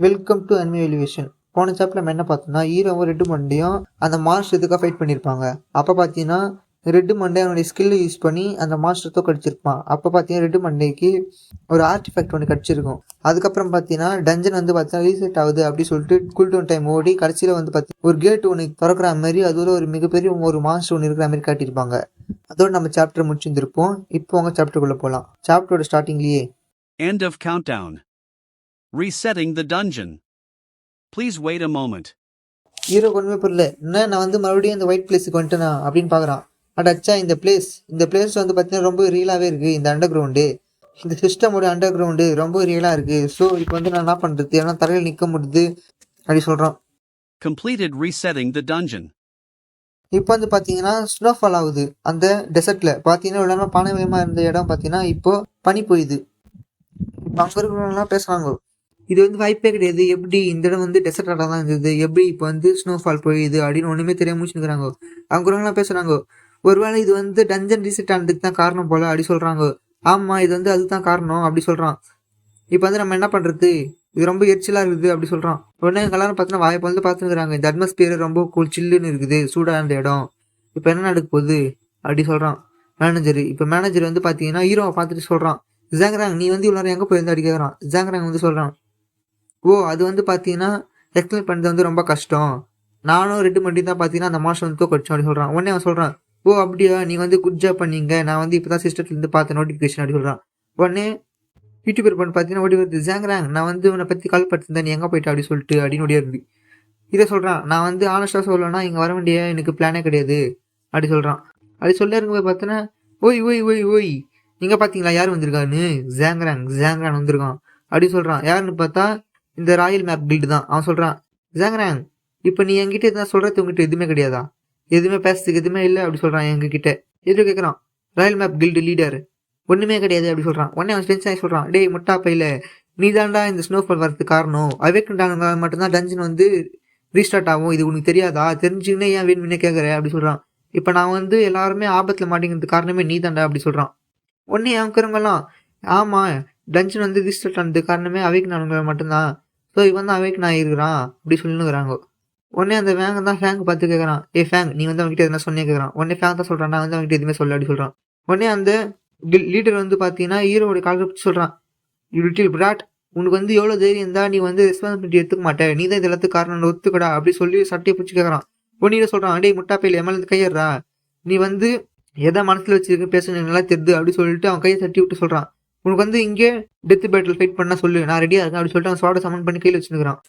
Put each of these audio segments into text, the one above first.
Welcome to anime elevation. போன சாப்டர்ல நம்ம என்ன பார்த்தோம்னா, ஹீரோவும் ரெட்டு மண்டையும் அந்த மாஸ்டர் ஃபைட் பண்ணியிருப்பாங்க. அப்போ பார்த்தீங்கன்னா ரெட்டு மண்டை அவனுடைய ஸ்கில் யூஸ் பண்ணி அந்த மாஸ்டர் தோக்கடிச்சிருப்பான். அப்போ பார்த்தீங்கன்னா ரெட்டு மண்டைக்கு ஒரு ஆர்டிஃபேக்ட் ஒன்று கிடச்சிருக்கும். அதுக்கப்புறம் பார்த்தீங்கன்னா டஞ்சன் வந்து பார்த்தீங்கன்னா ரீசெட் ஆகுது அப்படி சொல்லிட்டு கூல் டவுன் டைம் ஓடி கடைசியில் வந்து பார்த்தீங்கன்னா ஒரு கேட் ஒன்று திறக்கிற மாதிரி அதோட ஒரு மிகப்பெரிய ஒரு மாஸ்டர் ஒன்று இருக்கிற மாதிரி காட்டியிருப்பாங்க. அதோட நம்ம சாப்டர் முடிச்சிருந்திருப்போம். இப்போ உங்க சாப்டருக்குள்ளே போகலாம். சாப்டரோட ஸ்டார்டிங்லேயே End of countdown. Resetting the dungeon. Please wait a moment. Hero ஒன்றுமே புரியல. என்ன நான் வந்து மறுபடியும் அந்த ஒயிட் பிளேஸுக்கு வந்துட்டேனா அப்படின்னு பார்க்குறான். அச்சா இந்த பிளேஸ் வந்து பார்த்தீங்கன்னா ரொம்ப ரியலாகவே இருக்குது. இந்த அண்டர் கிரவுண்டு இந்த சிஸ்டமோட அண்டர் கிரவுண்டு ரொம்ப ரியலாக இருக்குது. ஸோ இப்போ வந்து நான் என்ன பண்ணுறது, ஏன்னா தரையில் நிற்க முடியுது அப்படி சொல்கிறான். Completed resetting the dungeon. இப்போ வந்து பார்த்தீங்கன்னா ஸ்னோஃபால் ஆகுது அந்த டெசர்ட்டில். பார்த்தீங்கன்னா இவ்வளோ பானைமயமாக இருந்த இடம் பார்த்தீங்கன்னா இப்போ பனி போயிடுது. இப்போ அங்கே இருக்கிறவங்களாம் பேசுகிறாங்க, இது வந்து வாய்ப்பே கிடையாது, எப்படி இந்த இடம் வந்து டெசர்ட்டாக தான் இருந்தது, எப்படி இப்போ வந்து ஸ்னோஃபால் போயிடுது அப்படின்னு ஒன்றுமே தெரியாம முடிச்சுக்கிறாங்க. அவங்கிறவங்களாம் பேசுகிறாங்க, ஒருவேளை இது வந்து டஞ்சன் ரீசெட் ஆனதுக்கு தான் காரணம் போல் அப்படி சொல்கிறாங்க. ஆமாம், இது வந்து அதுதான் காரணம் அப்படி சொல்கிறான். இப்போ வந்து நம்ம என்ன பண்ணுறது, இது ரொம்ப எரிச்சலாக இருக்குது அப்படி சொல்கிறான். உடனே எல்லாரும் பார்த்தீங்கன்னா வாய்ப்பு வந்து பார்த்துக்கிறாங்க. இந்த அட்மாஸ்பியர் ரொம்ப கூல் சில்லுன்னு இருக்குது, சூடாக இருந்த இடம். இப்போ என்ன நடக்க போகுது அப்படி சொல்கிறான் மேனேஜர். இப்போ மேனேஜர் வந்து பார்த்தீங்கன்னா ஹீரோவை பார்த்துட்டு சொல்கிறான், ஜாங்ராங் நீ வந்து இவ்வளோ எங்கே போயிருந்தா அப்படி கேட்குறான். ஜாங்ராங் வந்து சொல்கிறான், ஓ அது வந்து பார்த்தீங்கன்னா எக்ஸ்பிளைன் பண்ணுறது வந்து ரொம்ப கஷ்டம், நானும் ரெட்டு மண்டி தான் பார்த்தீங்கன்னா அந்த மாதம் வந்து தோக்கடிச்சோம் அப்படி சொல்கிறான். உடனே அவன் சொல்கிறான், ஓ அப்படியா, நீங்கள் வந்து குட் ஜாப் பண்ணீங்க, நான் வந்து இப்போ தான் சிஸ்டத்துலேருந்து பார்த்த நோட்டிஃபிகேஷன் அப்படி சொல்கிறான். உடனே யூடியூபர் பண்ணி பார்த்தீங்கன்னா ஓடி வருது, ஜாங்ராங் நான் வந்து உன்னை பற்றி கால் படுத்திருந்தேன், நீ எங்கே போயிட்டா அப்படி சொல்லிட்டு அப்படின்னு ஓடியா இருந்து. இதை சொல்கிறான், நான் வந்து ஆனஸ்டாக சொல்லலைன்னா இங்கே வர வேண்டிய எனக்கு பிளானே கிடையாது அப்படி சொல்கிறான். அப்படி சொல்ல இருக்கும்போது பார்த்தோன்னா, ஓய் ஓய் ஓய் ஓய் நீங்கள் பார்த்தீங்களா யார் வந்திருக்கான்னு, ஜாங்ராங் வந்திருக்கான் அப்படி சொல்கிறான். யாருன்னு பார்த்தா இந்த ராயல் மேப் கில்டு தான். அவன் சொல்கிறான், ஜாங்ராங் இப்போ நீ என்கிட்ட எதுனா சொல்கிறது உங்ககிட்ட எதுவுமே கிடையாதா, எதுவுமே பேசுறதுக்கு எதுவுமே இல்லை அப்படி சொல்கிறான் எங்ககிட்ட. எது கேட்குறான், ராயல் மேப் கில்டு லீடர் ஒன்றுமே கிடையாது அப்படி சொல்கிறான். உடனே அவன் டென்ஷன் ஆகி சொல்கிறான், டேய் முட்டா பையில, நீ தாண்டா இந்த ஸ்னோஃபால் வரதுக்கு காரணம், அவேக்கண்டானவங்க மட்டும்தான் டஞ்சன் வந்து ரீஸ்டார்ட் ஆகும், இது உனக்கு தெரியாதா, தெரிஞ்சுக்கினே ஏன் வேணும்னே கேட்குற அப்படி சொல்கிறான். இப்போ நான் வந்து எல்லாருமே ஆபத்தில் மாட்டேங்கிறதுக்கு காரணமே நீ தாண்டா அப்படி சொல்கிறான். உடனே அவங்கிறவங்கலாம், ஆமாம் டஞ்சன் வந்து ரீஸ்டார்ட் ஆனதுக்கு காரணமே அவேக்கனானவங்க மட்டும்தான், ஸோ இவன் தான் அவேக்கன் ஆகிருக்கிறான் அப்படி சொல்லினுக்கிறாங்க. உடனே அந்த ஃபேங்க தான் ஃபேங்க் பார்த்து கேட்குறான், ஃபேங் நீ வந்து அவங்ககிட்ட எதுனா சொன்னே கேட்குறான். உடனே ஃபேங் தான் சொல்கிறான், நான் வந்து அவங்ககிட்ட எதுவுமே சொல்ல அப்படி சொல்கிறான். உடனே அந்த லீடர் வந்து பார்த்தீங்கன்னா ஹீரோடைய காலத்தை பற்றி சொல்கிறான், யூ லிட்டில் பிராட், உனக்கு வந்து எவ்வளோ தைரியம் இருந்தால் நீ வந்து ரெஸ்பான்சிபிலிட்டி எடுத்துக்க மாட்டேன், நீ தான் இது எல்லாத்துக்கு காரணம் ஒத்துக்கடா அப்படி சொல்லி சட்டையை பிடிச்சி கேட்குறான். உடனே சொல்கிறான், டேய் முட்டா பையில எம்எல்ஏ கையறா, நீ வந்து எதை மனசில் வச்சுருக்கு பேசுறது நல்லா தெரியுது அப்படி சொல்லிட்டு அவன் கையை தட்டி விட்டு சொல்கிறான், உனக்கு வந்து இங்கே டெத் பேட்டில் ஃபைட் பண்ணால் சொல்லு, நான் ரெடியாக இருக்கேன் அப்படி சொல்லிட்டு அவன் ஸ்வாட சமன் பண்ணி கையில் வச்சுருக்கிறான்.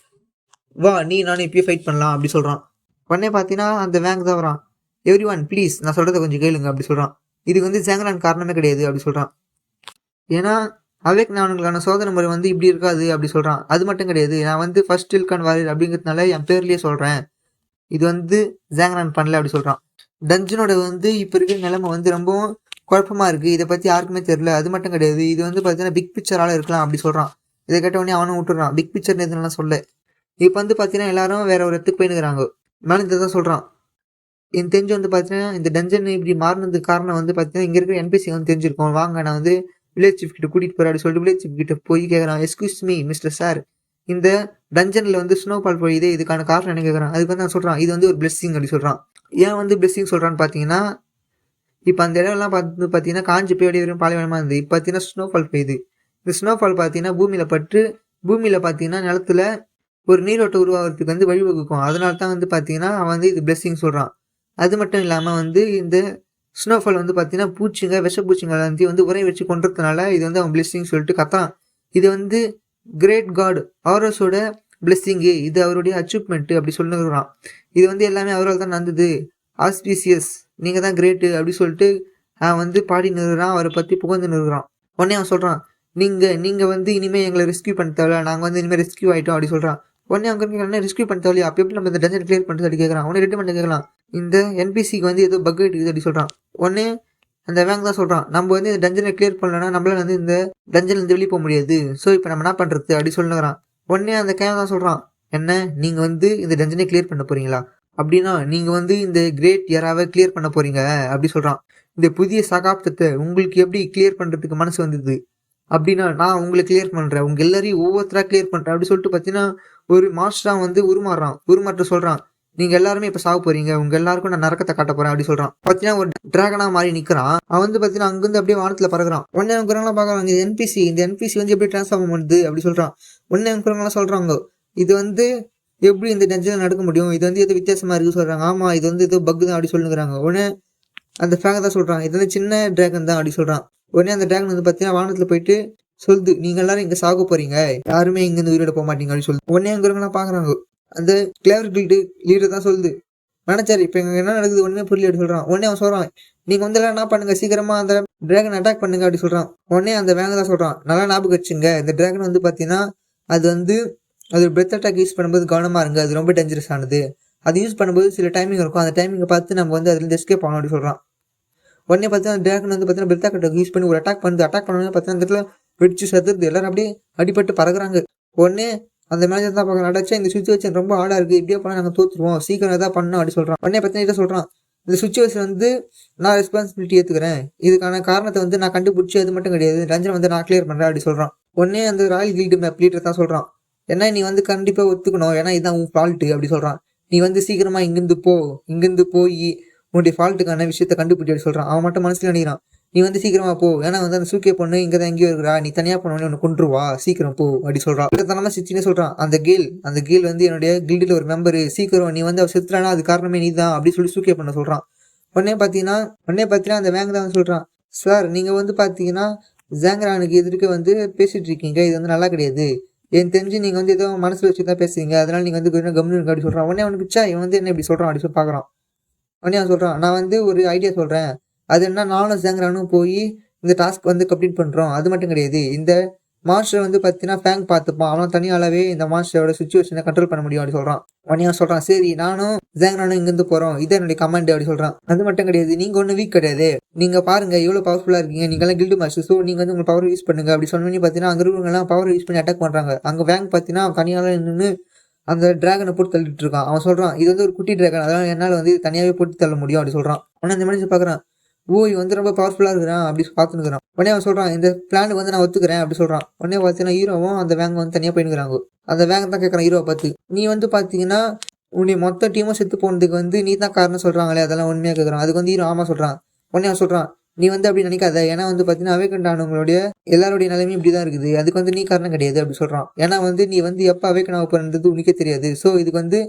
வா நீ நானும் இப்பயே ஃபைட் பண்ணலாம் அப்படி சொல்கிறான். உடனே பார்த்தீங்கன்னா அந்த வேங்க் தான் வரான், எவ்ரி ஒன் ப்ளீஸ் நான் சொல்கிறத கொஞ்சம் கேளுங்க அப்படி சொல்கிறான். இதுக்கு வந்து ஜாங்ரான் காரணமே கிடையாது அப்படி சொல்கிறான். ஏன்னா அவேக்கனானவங்களுக்கான சோதனை முறை வந்து இப்படி இருக்காது அப்படி சொல்கிறான். அது மட்டும் கிடையாது, நான் வந்து ஃபர்ஸ்ட் இல்கான் வாரியர் அப்படிங்கிறதுனால என் பேர்லேயே சொல்கிறேன், இது வந்து ஜாங்ரான் பண்ணல அப்படி சொல்கிறான். டஞ்சனோட வந்து இப்போ இருக்கிற நிலைமை வந்து ரொம்பவும் குழப்பமாக இருக்குது, இதை பற்றி யாருக்குமே தெரியல. அது மட்டும் கிடையாது, இது வந்து பார்த்தீங்கன்னா பிக் பிக்சரால் இருக்கலாம் அப்படி சொல்கிறான். இதை கேட்ட உடனே அவனும் விட்டுறான், பிக் பிக்சர் எதுனால சொல்ல. இப்போ வந்து பார்த்தீங்கன்னா எல்லாரும் வேற ஒரு இடத்துக்கு போயினுக்கிறாங்க. மேலே தான் சொல்கிறான், எனக்கு தெரிஞ்சு வந்து பார்த்தீங்கன்னா இந்த டஞ்சன் இப்படி மாறினதுக்கு காரணம் வந்து பார்த்தீங்கன்னா இங்கே இருக்கிற என்பிசி வந்து தெரிஞ்சிருக்கோம், வாங்க நான் வந்து வில்லேஜ் சீஃப் கிட்ட கூட்டிகிட்டு போகிறேன் அப்படி சொல்லிட்டு வில்லேஜ் சீஃப் கிட்ட போய் கேட்குறான், எஸ்கியூஸ் மீ மிஸ்டர் சார், இந்த டஞ்சனில் வந்து ஸ்னோபால் பொழியுது, இதுக்கான காரணம் என்ன கேட்குறான். அதுக்கு வந்து நான் சொல்கிறான், இது வந்து ஒரு பிளெஸ்ஸிங் அப்படி சொல்கிறான். ஏன் வந்து பிளெஸ்ஸிங் சொல்கிறான்னு பார்த்தீங்கன்னா, இப்போ அந்த இடம்லாம் பார்த்து பார்த்தீங்கன்னா காஞ்சி போய் வரையும் பாலைவனமாக இருந்தது, இப்போ பார்த்தீங்கன்னா ஸ்னோஃபால் பெய்யுது. இந்த ஸ்னோஃபால் பார்த்தீங்கன்னா பூமியில் பட்டு பூமியில் பார்த்தீங்கன்னா நிலத்துல ஒரு நீரோட்டம் உருவாகிறதுக்கு வந்து வழிவகுக்கும். அதனால தான் வந்து பார்த்தீங்கன்னா அவன் வந்து இது பிளெஸ்ஸிங் சொல்கிறான். அது மட்டும் இல்லாமல் வந்து இந்த ஸ்னோஃபால் வந்து பார்த்தீங்கன்னா பூச்சிங்க விஷப்பூச்சிங்க எல்லாத்தையும் வந்து உரை வச்சு கொண்டுறதுனால இது வந்து அவன் பிளெஸ்ஸிங் சொல்லிட்டு கத்தான். இது வந்து கிரேட் காட் ஆரோஸோட பிளெஸ்ஸிங்கு, இது அவருடைய அச்சீவ்மெண்ட்டு அப்படி சொல்லுறான். இது வந்து எல்லாமே அவரால் தான் நடந்தது, ஆஸ்பீசியஸ் நீங்கள் தான் கிரேட்டு அப்படி சொல்லிட்டு அவன் வந்து பாடி நிறுறான், அவரை பற்றி புகழ்ந்து நிறுறான். உடனே அவன் சொல்கிறான், நீங்கள் வந்து இனிமேல் எங்களை ரெஸ்கியூ பண்ண தேவை, நாங்கள் வந்து இனிமேல் ரெஸ்கியூ ஆகிட்டோம் அப்படி சொல்கிறான். உடனே அவங்க ரெஸ்கியூ பண்ண தேவையா, அப்போ எப்படி நம்ம இந்த டஞ்சன் கிளியர் பண்ணுறது அப்படி கேட்குறான். உடனே ரெண்டு பண்ணி கேட்கலாம், இந்த என்பிசிக்கு வந்து ஏதோ பக் இருக்குது அப்படி சொல்கிறான். உடனே அந்த வேங்க் தான் சொல்கிறான், நம்ம வந்து இந்த டஞ்சனை கிளியர் பண்ணலன்னா நம்மளால வந்து இந்த டஞ்சன்லேருந்து வெளியே போக முடியாது, ஸோ இப்போ நம்ம என்ன பண்ணுறது அப்படி சொல்லுங்கிறான். உடனே அந்த கேம் தான் சொல்கிறான், என்ன நீங்கள் வந்து இந்த டஞ்சனை கிளியர் பண்ண போகிறீங்களா, அப்படின்னா நீங்கள் வந்து இந்த கிரேட் யாராவது கிளியர் பண்ண போகிறீங்க அப்படி சொல்கிறான். இந்த புதிய சகாப்தத்தை உங்களுக்கு எப்படி கிளியர் பண்ணுறதுக்கு மனசு வந்தது, அப்படின்னா நான் உங்களை கிளியர் பண்ணுறேன், உங்கள் எல்லாரையும் ஒவ்வொருத்தராக கிளியர் பண்ணுறேன் அப்படி சொல்லிட்டு பார்த்தீங்கன்னா ஒரு மாஸ்டராக வந்து உருமாற்ற சொல்கிறான். நீங்கள் எல்லாருமே இப்போ சாக போறீங்க, உங்கள் எல்லாருக்கும் நான் நரக்கத்தை காட்ட போகிறேன் அப்படி சொல்கிறான். பார்த்தீங்கன்னா ஒரு டிராகனாக மாறி நிற்கிறான். அவன் வந்து பார்த்தீங்கன்னா அங்கேருந்து அப்படியே வானத்தில் பறக்குறான். உடனே அவங்க குரங்கெல்லாம் பார்க்குறாங்க, இந்த என்பிசி வந்து எப்படி ட்ரான்ஸ்ஃபார்ம் பண்ணுது அப்படி சொல்கிறான். உடனே அவங்க குரங்கெல்லாம் சொல்கிறாங்க, இது வந்து எப்படி இந்த டென்ஷன் நடக்க முடியும், இது வந்து எது வித்தியாசமாக இருக்குது சொல்கிறாங்க. ஆமாம், இது வந்து ஏதோ பக் தான் அப்படி சொல்லுங்கிறாங்க. உடனே அந்த ஃபேங்க தான் சொல்கிறான், இது வந்து சின்ன டிராகன் தான் அப்படி சொல்கிறான். உடனே அந்த டிராகன் வந்து பார்த்தீங்கன்னா வானத்தில் போயிட்டு சொல்லுது, நீங்கள் எல்லாரும் இங்கே சாக போறீங்க, யாருமே இங்கேருந்து உயிரோட போக மாட்டீங்க அப்படின்னு சொல்லுது. உடனே அங்கே பார்க்குறாங்க. அந்த கிளேவர் கில்டு லீடர் தான் சொல்லுது, நினைச்சாரு இப்போ எங்க என்ன நடக்குது ஒன்றுமே புரியல அப்படி சொல்கிறான். உடனே அவன் சொல்கிறான், நீங்கள் வந்து எல்லாம் என்ன பண்ணுங்க, சீக்கிரமாக அந்த டிராகன் அட்டாக் பண்ணுங்க அப்படி சொல்கிறான். உடனே அந்த வேங்க தான் சொல்கிறான், நல்லா ஞாபகம் வச்சுங்க, இந்த டிராகன் வந்து பார்த்தீங்கன்னா அது வந்து அது பிரெத் அட்டாக் யூஸ் பண்ணும்போது கவனமாக இருங்க, அது ரொம்ப டேஞ்சரஸ் ஆனது. அது யூஸ் பண்ணும்போது சில டைமிங் இருக்கும், அந்த டைமிங்கை பார்த்து நம்ம வந்து அதுலேருந்து எஸ்கேப் ஆகணும் அப்படி சொல்கிறான். உடனே பார்த்தீங்கன்னா டிராகன் வந்து பார்த்தீங்கன்னா பிரெத் அட்டாக் யூஸ் பண்ணி ஒரு அட்டாக் பண்ணணும்னு பார்த்தீங்கன்னா அந்த இடத்துல வெடிச்சு செத்துறது, எல்லாரும் அப்படியே அடிபட்டு பறகுறாங்க. உடனே அந்த மேனேஜர் தான் பார்க்குறான், அடைச்சா இந்த சுச்சுவேஷன் ரொம்ப ஹார்டாக இருக்குது, இப்படியே பண்ணால் நாங்கள் தோற்றுருவோம், சீக்கிரம் எதாவது பண்ணணும் அப்படி சொல்கிறான். உடனே பார்த்தீங்கன்னா சொல்கிறான், இந்த சுச்சுவேஷன் வந்து நான் ரெஸ்பான்சிபிலிட்டி ஏற்றுக்கிறேன், இதுக்கான காரணத்தை வந்து நான் கண்டுபிடிச்சி அது மட்டும் கிடையாது, ரஞ்சன் வந்து நான் கிளியர் பண்ணுறேன் அப்படி சொல்கிறான். உடனே அந்த ராயல் கில்டு மேப் லீடர் தான் சொல்கிறான், ஏன்னா நீ வந்து கண்டிப்பாக ஒத்துக்கணும், ஏன்னா இதுதான் உன் ஃபால்ட்டு அப்படி சொல்கிறான். நீ வந்து சீக்கிரமாக இங்கேருந்து போய் உன்னுடைய ஃபால்ட்டுக்கான விஷயத்த கண்டுபிடி அப்படி சொல்கிறான். அவன் மட்டும் மனசில் நினைக்கிறான், நீ வந்து சீக்கிரமா போ, ஏன்னா வந்து அந்த சூக்கிய பொண்ணு இங்கே தான் எங்கேயோ இருக்கிறா, நீ தனியாக போனவனே ஒன்று கொண்டுருவா, சீக்கிரம் போ அப்படி சொல்கிறான். தனமா சிச்சினே சொல்கிறான், அந்த கேல் வந்து என்னுடைய கில்டில் ஒரு மெம்பரு, சீக்கிரம் நீ வந்து அவ செத்துறானா அது காரணமே நீ தான் அப்படி சொல்லி சூக்கிய பண்ண சொல்கிறான். உடனே பார்த்தீங்கன்னா அந்த வேங்க தான் சொல்கிறான், சார் நீங்கள் வந்து பார்த்தீங்கன்னா ஜாங்கரானுக்கு எதிர்க்க வந்து பேசிகிட்டு இருக்கீங்க, இது வந்து நல்லா கிடையாது, எனக்கு தெரிஞ்சு நீங்கள் வந்து ஏதோ மனசில் வச்சு தான் பேசுறீங்க, அதனால நீங்கள் வந்து கம்னு இருக்க அப்படி சொல்கிறான். உடனே அவனுக்கு இவன் வந்து என்ன இப்படி சொல்கிறான் அப்படி சொல்லி பார்க்குறான். உடனே அவன் சொல்கிறான், நான் வந்து ஒரு ஐடியா சொல்கிறேன், அது என்ன, நானும் ஜாங்கரானும் போய் இந்த டாஸ்க் வந்து கம்ப்ளீட் பண்ணுறோம், அது மட்டும் கிடையாது, இந்த மாஸ்டர் வந்து பார்த்தீங்கன்னா ஃபேங் பார்த்துப்பான், அவன் தனியாகவே இந்த மாஸ்டரோட சுச்சுவேஷனை கண்ட்ரோல் பண்ண முடியும் அப்படி சொல்கிறான். உடனே அவன் சொல்கிறான், சரி நானும் ஜாங்கரானும் இங்கேருந்து போகிறோம், இது என்னுடைய கமாண்ட் அப்படி சொல்கிறான். அது மட்டும் கிடையாது, நீங்கள் ஒன்றும் வீக் கிடையாது, நீங்கள் பாருங்கள் எவ்வளோ பவர்ஃபுல்லாக இருக்கீங்க, நீங்களாம் கில்டு மாஸ்டர், ஸோ நீங்கள் வந்து உங்கள் பவர் யூஸ் பண்ணுங்க அப்படி சொன்னோன்னே பார்த்தீங்கன்னா அங்கே இருக்கிறவங்கலாம் பவர் யூஸ் பண்ணி அட்டாக் பண்ணுறாங்க. அங்கே வேங் பார்த்தீங்கன்னா தனியாக நின்று அந்த டிராகனை போட்டு தள்ளிட்டு இருக்கான். அவன் சொல்கிறான், இது வந்து ஒரு குட்டி டிராகன், அதனால் என்னால் வந்து தனியாகவே போட்டு தள்ள முடியும் அப்படி சொல்கிறான். உடனே அந்த மனுஷன் பார்க்குறான், இவன் வந்து ரொம்ப பவர்ஃபுல்லாக இருக்கிறான் அப்படி பார்த்துனுக்குறான். உடனே அவன் சொல்கிறான், இந்த பிளானுக்கு வந்து நான் ஒத்துக்கிறேன் அப்படி சொல்கிறான். உடனே பார்த்தீங்கன்னா ஹீரோவும் அந்த வேங்க வந்து தனியாக போயினுக்கிறாங்க. அந்த வேங்க தான் கேட்குறான் ஹீரோவை பார்த்து, நீ வந்து பார்த்தீங்கன்னா உன்னுடைய மொத்த டீமும் செத்து போனதுக்கு வந்து நீ தான் காரணம் சொல்கிறாங்களே, அதெல்லாம் உண்மையாக கேட்குறான். அதுக்கு வந்து ஹீரோ ஆமாம் சொல்கிறான். உடனே அவன் சொல்கிறான், நீ வந்து அப்படி நினைக்காத, ஏன்னா வந்து பார்த்தீங்கன்னா அவேக்கண்ட் ஆனவங்களுடைய எல்லாருடைய நிலைமையும் இப்படி தான் இருக்குது, அதுக்கு வந்து நீ காரணம் கிடையாது அப்படி சொல்கிறான். ஏன்னா வந்து நீ வந்து எப்போ அவேக்கன் ஆக போகிறது உனக்கே தெரியாது, ஸோ இதுக்கு வந்து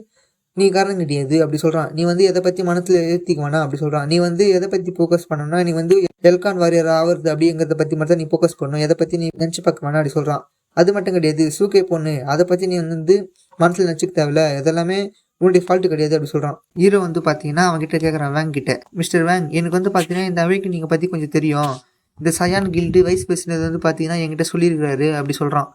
நீ காரணம் கிடையாது அப்படி சொல்கிறான். நீ வந்து எதை பற்றி மனசில் ஏற்றிக்க வேணாம் அப்படி சொல்கிறான். நீ வந்து எதை பற்றி ஃபோக்கஸ் பண்ணணும்னா, நீ வந்து எல்கான் வாரியர் ஆகிறது அப்படிங்கிறத பற்றி மட்டும் நீ ஃபோக்கஸ் பண்ணணும், எதை பற்றி நீ நினச்சி பார்க்க வேணாம் அப்படி சொல்கிறான். அது மட்டும் கிடையாது, சூக்கே பொண்ணு அதை பற்றி நீ வந்து மனசில் நினச்சிக்க தேவையில்ல, இதெல்லாமே உன்னுடைய ஃபால்ட்டு கிடையாது அப்படி சொல்கிறான். ஹீரோ வந்து பார்த்தீங்கன்னா அவன்கிட்ட கேட்குறான், வேங் கிட்ட, மிஸ்டர் வேங், எனக்கு வந்து பார்த்தீங்கன்னா இந்த அவேக்கு நீங்கள் பற்றி கொஞ்சம் தெரியும், இந்த சயான் கில்டு வைஸ் பிரசிடென்ட் வந்து பார்த்தீங்கன்னா என்கிட்ட சொல்லியிருக்காரு அப்படி சொல்கிறான்.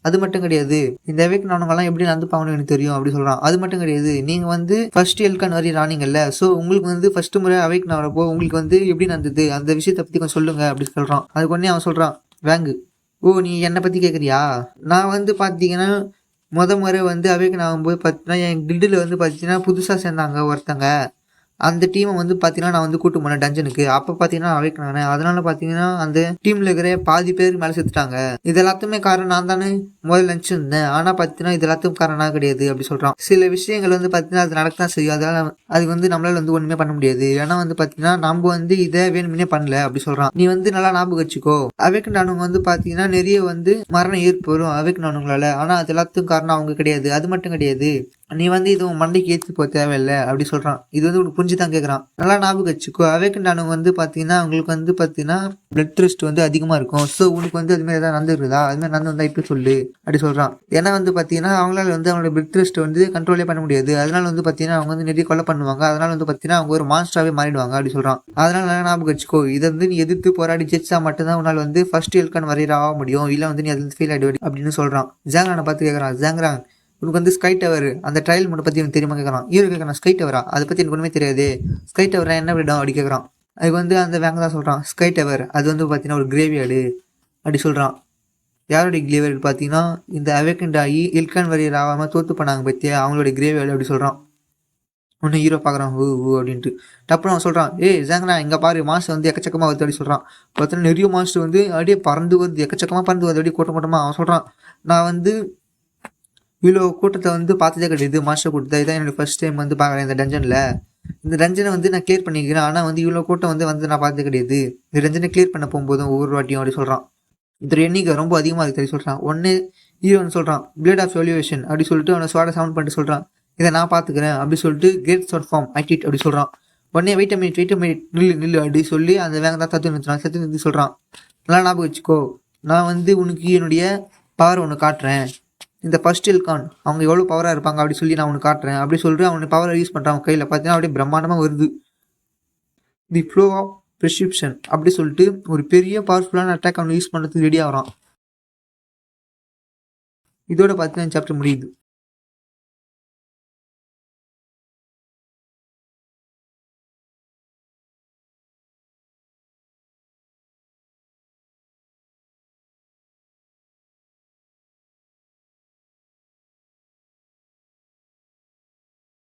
அது மட்டும் கிடையாது, இந்த அவேக் நானுங்கெல்லாம் எப்படி நடந்துப்பாங்கன்னு எனக்கு தெரியும் அப்படி சொல்கிறான். அது மட்டும் கிடையாது, நீங்கள் வந்து ஃபர்ஸ்ட் எல்கான் வரையும் ராணிங்கல்ல, ஸோ உங்களுக்கு வந்து ஃபர்ஸ்ட் முறை அவேக் வரப்போ உங்களுக்கு வந்து எப்படி நடந்தது அந்த விஷயத்தை பற்றி கொஞ்சம் சொல்லுங்கள் அப்படி சொல்கிறான். அதுக்கு உடனே அவன் சொல்கிறான், வேங்கு, ஓ நீ என்னை பற்றி கேட்குறியா, நான் வந்து பார்த்தீங்கன்னா முறை வந்து அவேக்கன் ஆகும்போது பார்த்தீங்கன்னா என் கில்டில் வந்து பார்த்தீங்கன்னா புதுசாக சேர்ந்தாங்க ஒருத்தங்க, அந்த டீமை வந்து பார்த்தீங்கன்னா நான் வந்து கூட்டு போனேன் டஞ்சனுக்கு, அப்போ பார்த்தீங்கன்னா அவேக்கன் ஆனேன், அதனால பார்த்தீங்கன்னா அந்த டீமில் இருக்கிற பாதி பேர் மேலே செத்துட்டாங்க, இது எல்லாத்துக்குமே காரணம் நான் தானே முதல்ல நினச்சிருந்தேன், ஆனால் பார்த்தீங்கன்னா இது எல்லாத்துக்கும் காரணம் கிடையாது அப்படி சொல்கிறான். சில விஷயங்கள் வந்து பார்த்தீங்கன்னா அது நடக்கத்தான் செய்யும், அதனால் அது வந்து நம்மளால் வந்து ஒன்றுமே பண்ண முடியாது, ஏன்னா வந்து பார்த்தீங்கன்னா நம்ம வந்து இதை வேணுமுன்னே பண்ணல அப்படி சொல்கிறான். நீ வந்து நல்லா ஞாபகம் வச்சுக்கோ, அவேக்கன் ஆனவங்க வந்து பார்த்தீங்கன்னா நிறைய வந்து மரணம் ஏற்படும் அவேக்கன் ஆனவங்களால, ஆனால் அது எல்லாத்துக்கும் காரணம் அவங்க கிடையாது. அது மட்டும் கிடையாது, நீ வந்து இது உன் மண்டைக்கு ஏற்றி போக தேவையில்லை அப்படி சொல்கிறான். இது வந்து உனக்கு புரிஞ்சு தான் கேட்குறான். நல்லா ஞாபகம் வச்சுக்கோ, அவேக்கன் ஆனவங்க வந்து பார்த்தீங்கன்னா அவங்களுக்கு வந்து பார்த்தீங்கன்னா பிளட் டெஸ்ட் வந்து அதிகமாக இருக்கும், ஸோ உனக்கு வந்து அதுமாதிரி ஏதாவது நடந்துருக்குதா, அதுமாதிரி நடந்து வந்தால் இப்போ சொல்லு அப்படி சொல்கிறான். ஏன்னா வந்து பார்த்தீங்கன்னா அவங்களால வந்து அவங்களோட பிளட் டெஸ்ட் வந்து கண்ட்ரோலே பண்ண முடியாது, அதனால வந்து பார்த்தீங்கன்னா அவங்க வந்து நிறைய கொலை பண்ணுவாங்க, அதனால வந்து பார்த்தீங்கன்னா அவங்க ஒரு மான்ஸ்டராகவே மாறிடுவாங்க அப்படி சொல்கிறான். அதனால நல்லா ஞாபகம் வச்சுக்கோ, இதை வந்து நீ எதிர்த்து போராடி ஜெயிச்சா மட்டும்தான் உன்னால் வந்து ஃபர்ஸ்ட் எல்கான் வரையற ஆக முடியும், இல்லை வந்து நீ அதில் ஃபெயில் ஆகிடுவ அப்படின்னு சொல்கிறான். ஜாங்கரானை பார்த்து கேட்குறான், ஜாங்கரான் உனக்கு வந்து ஸ்கை டவர் அந்த ட்ரையல் மட்டும் பற்றி எனக்கு தெரியுமா கேட்குறான். ஹீரோ கேட்குறான், ஸ்கை டவரா, அதை பற்றி எனக்கு ஒன்றுமே தெரியாது, ஸ்கை டவரா என்ன விடம் அப்படி கேட்குறான். அதுக்கு வந்து அந்த வேங்க தான் சொல்கிறான், ஸ்கை டவர் அது வந்து பார்த்தீங்கன்னா ஒரு கிரேவியார்டு அப்படி சொல்கிறான். யாருடைய கிரேவியார்டு பார்த்தீங்கன்னா இந்த அவேக்கண்ட் ஆகி எல்கான் வரையர் ஆகாமல் தோற்று பண்ணாங்க பற்றியா அவங்களுடைய கிரேவியார்டு அப்படி சொல்கிறான். ஒன்று ஹீரோ பார்க்குறான் ஓ ஓ அப்படின்ட்டு. டப்புனு அவன் சொல்கிறான், ஏய் ஜாங்கண்ணா இங்கே பாரு மாஸ்டர் வந்து எக்கச்சக்கமாக வருது அப்படி சொல்கிறான். பார்த்தோன்னா நிறைய மாஸ்டர் வந்து அப்படியே பறந்து வருது, எக்கச்சக்கமாக பறந்து வருது, அப்படியே கூட்டம் கூட்டமாக. அவன் சொல்கிறான், நான் வந்து இவ்வளோ கூட்டத்தை வந்து பார்த்ததே கிடையாது, மாஸ்டர் கூட்டத்தை இதான் என்னோடய ஃபர்ஸ்ட் டைம் வந்து பார்க்குறேன் இந்த டஞ்சனில். இந்த டஞ்சனை வந்து நான் கிளியர் பண்ணிக்கிறேன், ஆனால் வந்து இவ்வளோ கூட்டம் வந்து நான் பார்த்தது கிடையாது. இந்த டஞ்சனை கிளியர் பண்ண போகும்போதும் ஒவ்வொரு வாட்டியும் அப்படி சொல்கிறான். இதோட எண்ணிக்கை ரொம்ப அதிகமாக இருக்குது சொல்கிறான். ஒன்று ஹீரோன்னு சொல்கிறான், பிளேட் ஆஃப் சொல்யூஷன் அப்படி சொல்லிட்டு அவனை ஸ்வாட சவுண்ட் பண்ணிட்டு சொல்கிறான், இதை நான் பார்த்துக்கிறேன் அப்படி சொல்லிட்டு கிரேட் ஷார்ட் ஃபார்ம் ஐடிட் அப்படி சொல்கிறான். உடனே வெயிட் மினிட் நில்லு அப்படி சொல்லி அந்த வேங்க தான் தத்து நிறுத்தி சொல்கிறான், நல்லா ஞாபகம் வச்சுக்கோ, நான் வந்து உனக்கு என்னுடைய பவர் ஒன்று காட்டுறேன், இந்த ஃபர்ஸ்ட் இல்கான் அவங்க எவ்வளோ பவராக இருப்பாங்க அப்படி சொல்லி நான் உனக்கு காட்டுறேன் அப்படி சொல்லிட்டு அவனுடைய பவரை யூஸ் பண்ணுறான். அவன் கையில் பார்த்தீங்கன்னா அப்படியே பிரம்மாண்டமாக வருது. தி ஃப்ளோ ஆஃப் ப்ரிஸ்கிரிப்ஷன் அப்படி சொல்லிட்டு ஒரு பெரிய பவர்ஃபுல்லான அட்டாக் அவனை யூஸ் பண்ணுறதுக்கு ரெடி ஆகிறான். இதோட பார்த்தீங்கன்னா சாப்டர் முடியுது.